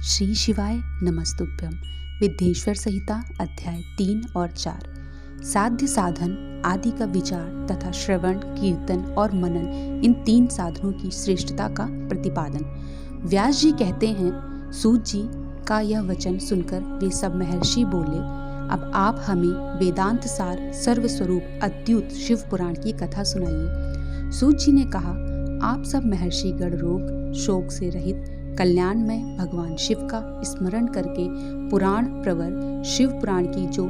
श्री शिवाय नमस्तुभ्यम। विद्येश्वर संहिता अध्याय 3 और 4। साध्य साधन आदि का विचार तथा श्रवण, कीर्तन और मनन, इन 3 साधनों की श्रेष्ठता का प्रतिपादन। व्यास जी कहते हैं, सूत जी का यह वचन सुनकर वे सब महर्षि बोले, अब आप हमें वेदांत सार सर्वस्वरूप अद्युत शिव पुराण की कथा सुनाइए। सूत जी ने कहा, आप सब महर्षि गण रोग शोक से रहित कल्याण में भगवान शिव का स्मरण करके पुराण प्रवर शिव पुराण की जो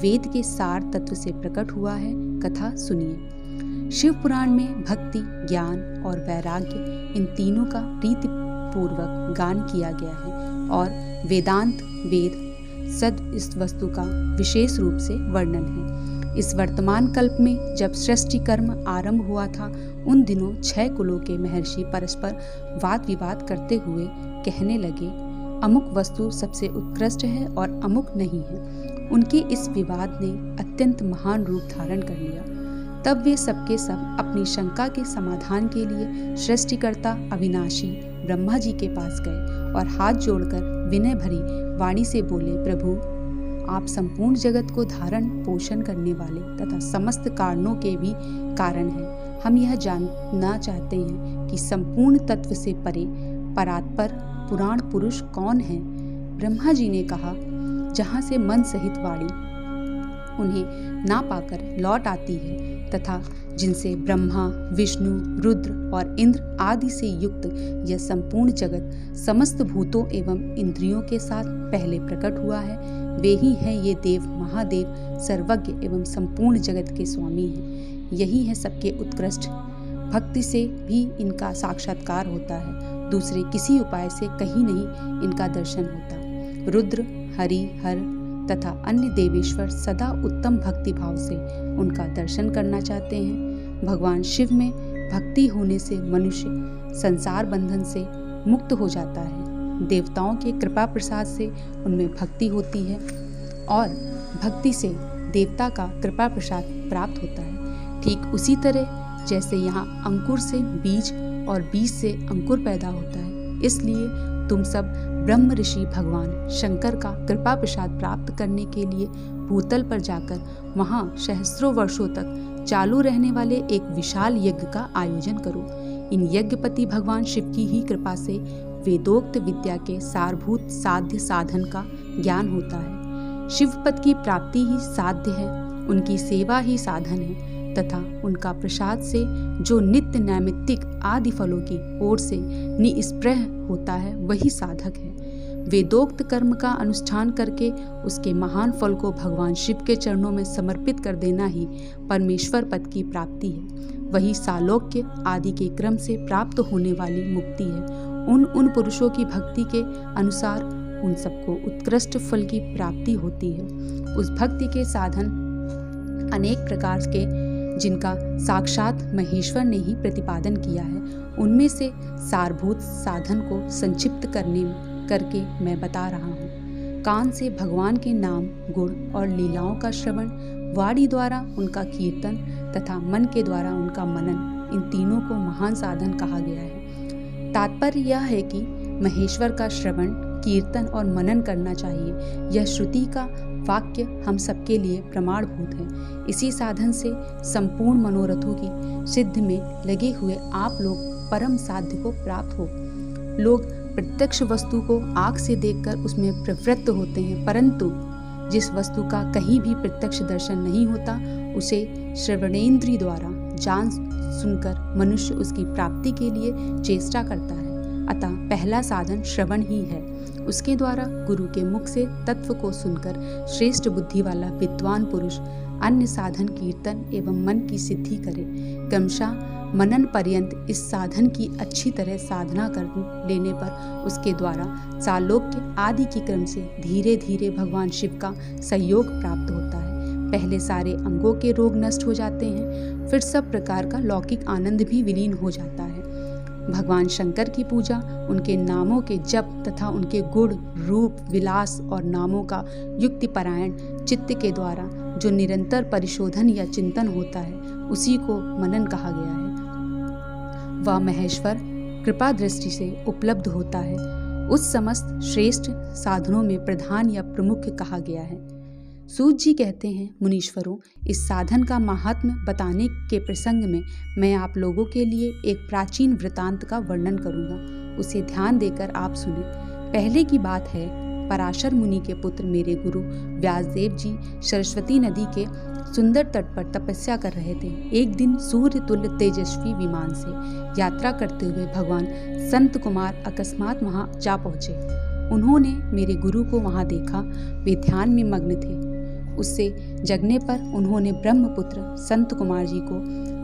वेद के सार तत्व से प्रकट हुआ है कथा सुनिए। शिव पुराण में भक्ति, ज्ञान और वैराग्य, इन तीनों का प्रीति पूर्वक गान किया गया है और वेदांत वेद सद इस वस्तु का विशेष रूप से वर्णन है। इस वर्तमान कल्प में जब सृष्टि कर्म आरंभ हुआ था, उन दिनों 6 कुलों के महर्षि परस्पर वाद विवाद करते हुए कहने लगे, अमुक वस्तु सबसे उत्कृष्ट है और अमुक नहीं है। उनके इस विवाद ने अत्यंत महान रूप धारण कर लिया। तब वे सबके सब अपनी शंका के समाधान के लिए सृष्टिकर्ता अविनाशी ब्रह्मा जी के पास गए और हाथ जोड़कर विनय भरी वाणी से बोले, प्रभु आप संपूर्ण जगत को धारण पोषण करने वाले तथा समस्त कारणों के भी कारण हैं। हम यह जानना चाहते हैं कि संपूर्ण तत्व से परे परात्पर पुराण पुरुष कौन है। ब्रह्मा जी ने कहा, जहाँ से मन सहित वाणी उन्हें ना पाकर लौट आती है तथा जिनसे ब्रह्मा, विष्णु, रुद्र और इंद्र आदि से युक्त यह संपूर्ण जगत समस्त भूतों एवं इंद्रियों के साथ पहले प्रकट हुआ है, वे ही हैं ये देव महादेव, सर्वज्ञ एवं संपूर्ण जगत के स्वामी हैं। यही है सबके उत्कृष्ट। भक्ति से भी इनका साक्षात्कार होता है, दूसरे किसी उपाय से कहीं नहीं इनका दर्शन होता। रुद्र, हरि, हर तथा अन्य देवेश्वर सदा उत्तम भक्ति भाव से उनका दर्शन करना चाहते हैं। भगवान शिव में भक्ति होने से मनुष्य संसार बंधन से मुक्त हो जाता है। देवताओं के कृपा प्रसाद से उनमें भक्ति होती है और भक्ति से देवता का कृपा प्रसाद प्राप्त होता है। ठीक उसी तरह जैसे यहाँ अंकुर से बीज और बीज से अंकुर पैदा होता है, इसलिए तुम सब ब्रह्म ऋषि भगवान शंकर का कृपा प्रसाद प्राप्त करने के लिए भूतल पर जाकर वहाँ सहस्त्रों वर्षों तक चालू रहने वाले एक विशाल यज्ञ का आयोजन करो। इन यज्ञपति भगवान शिव की ही कृपा से वेदोक्त विद्या के सारभूत साध्य साधन का ज्ञान होता है। शिवपद की प्राप्ति ही साध्य है, उनकी सेवा ही साधन है तथा उनका प्रसाद से जो नित्य नैमित्तिक आदि फलों की ओर से निस्पृह होता है वही साधक है। वेदोक्त कर्म का अनुष्ठान करके उसके महान फल को भगवान शिव के चरणों में समर्पित कर देना ही परमेश्वर पद की प्राप्ति है। वही सालोक्य आदि के क्रम से प्राप्त होने वाली मुक्ति है। उन पुरुषों की भक्ति के अनुसार उन सबको उत्कृष्ट फल की प्राप्ति होती है। उस भक्ति के साधन अनेक प्रकार के जिनका साक्षात महेश्वर ने ही प्रतिपादन किया है, उनमें से सारभूत साधन को संक्षिप्त करके मैं बता रहा हूँ। कान से भगवान के नाम, गुण और लीलाओं का श्रवण, वाणी द्वारा उनका कीर्तन तथा मन के द्वारा उनका मनन, इन तीनों को महान साधन कहा गया है। तात्पर्य यह है कि महेश्वर का श्रवण, कीर्तन और मनन करना चाहिए। यह श्रुति का वाक्य हम सबके लिए प्रमाणभूत है। इसी साधन से संपूर्ण मनोरथों की सिद्धि में लगे हुए आप लोग परम साध्य को प्राप्त हो। लोग प्रत्यक्ष वस्तु को आँख से देखकर उसमें प्रवृत्त होते हैं, परंतु जिस वस्तु का कहीं भी प्रत्यक्ष दर्शन नहीं होता, उसे श्रवणेन्द्रिय द्वारा जान सुनकर मनुष्य उसकी प्राप्ति के लिए चेष्टा करता है। अतः पहला साधन श्रवण ही है। उसके द्वारा गुरु के मुख से तत्व को सुनकर श्रेष्ठ बुद्धि वाला विद्वान पुरुष अन्य साधन कीर्तन एवं मन की सिद्धि करे। क्रमशः मनन पर्यंत इस साधन की अच्छी तरह साधना कर लेने पर उसके द्वारा सालोक्य आदि की क्रम से धीरे धीरे भगवान शिव का सहयोग प्राप्त होता है। पहले सारे अंगों के रोग नष्ट हो जाते हैं, फिर सब प्रकार का लौकिक आनंद भी विलीन हो जाता है। भगवान शंकर की पूजा, उनके नामों के जप तथा उनके गुण, रूप, विलास और नामों का युक्तिपरायण चित्त के द्वारा जो निरंतर परिशोधन या चिंतन होता है, उसी को मनन कहा गया है। वह महेश्वर कृपा दृष्टि से उपलब्ध होता है। उस समस्त श्रेष्ठ साधनों में प्रधान या प्रमुख कहा गया है। सूत जी कहते हैं, मुनीश्वरों, इस साधन का महात्म्य बताने के प्रसंग में मैं आप लोगों के लिए एक प्राचीन वृतांत का वर्णन करूंगा, उसे ध्यान देकर आप सुने। पहले की बात है, पराशर मुनि के पुत्र मेरे गुरु व्यासदेव जी सरस्वती नदी के सुंदर तट पर तपस्या कर रहे थे। एक दिन सूर्य तुल्य तेजस्वी विमान से यात्रा करते हुए भगवान संत कुमार अकस्मात वहां जा पहुंचे। उन्होंने मेरे गुरु को वहां देखा। वे ध्यान में मग्न थे। उससे जगने पर उन्होंने ब्रह्मपुत्र संत कुमार जी को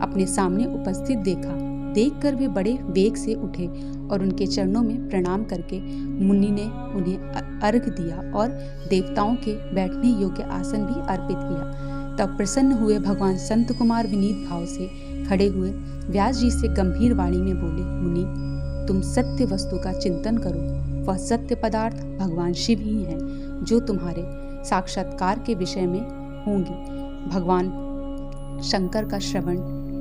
अपने सामने उपस्थित देखा। देखकर वे बड़े वेग से उठे और उनके चरणों में प्रणाम करके मुनि ने उन्हें अर्घ दिया और देवताओं के बैठने योग्य आसन भी अर्पित किया। तब प्रसन्न हुए भगवान संत कुमार विनीत भाव से खड़े हुए व्यास जी से गंभीर वाणी में बोले, मुनि, तुम सत्य वस्तु का चिंतन करो। वह सत्य पदार्थ भगवान शिव ही हैं, जो तुम्हारे साक्षात्कार के विषय में होंगे। भगवान शंकर का श्रवण,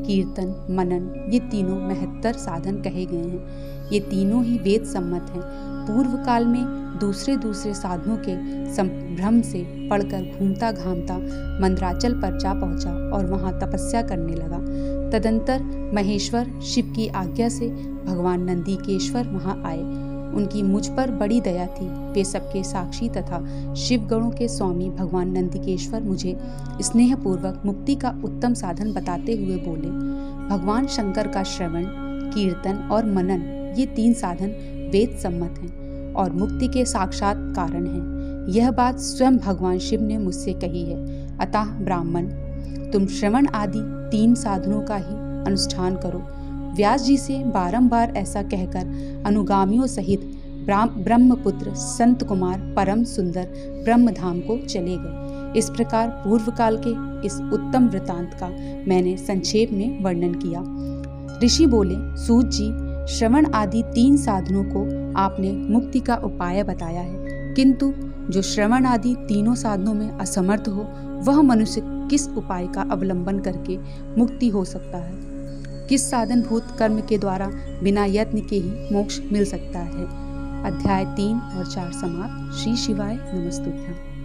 कीर्तन, मनन, ये तीनों महत्तर साधन कहे गए हैं। ये तीनों ही वेद सम्मत हैं। पूर्व काल में दूसरे साधनों के संभ्रम से पढ़कर घूमता घामता मंदराचल पर जा पहुंचा और वहां तपस्या करने लगा। तदंतर महेश्वर शिव की आज्ञा से भगवान नंदीकेश्वर वहां आए। उनकी मुझ पर बड़ी दया थी। वे सबके साक्षी तथा शिव गणों के स्वामी भगवान नंदीकेश्वर मुझे स्नेहपूर्वक मुक्ति का उत्तम साधन बताते हुए बोले, भगवान शंकर का श्रवण, कीर्तन और मनन, ये तीन साधन वेद सम्मत हैं और मुक्ति के साक्षात कारण हैं। यह बात स्वयं भगवान शिव ने मुझसे कही है। अतः ब्राह्मण, तुम श्रवण आदि तीन साधनों का ही अनुष्ठान करो। व्यास जी से बारंबार ऐसा कहकर अनुगामियों सहित ब्रह्मपुत्र संत कुमार परम सुंदर ब्रह्मधाम को चले गए। इस प्रकार पूर्व काल के इस उत्तम वृतांत का मैंने संक्षेप में वर्णन किया। ऋषि बोले, सूत जी, श्रवण आदि तीन साधनों को आपने मुक्ति का उपाय बताया है, किंतु जो श्रवण आदि तीनों साधनों में असमर्थ हो, वह मनुष्य किस उपाय का अवलंबन करके मुक्ति हो सकता है? किस साधन भूत कर्म के द्वारा बिना यत्न के ही मोक्ष मिल सकता है? अध्याय 3 और 4 समाप्त। श्री शिवाय नमस्तुभ्यं।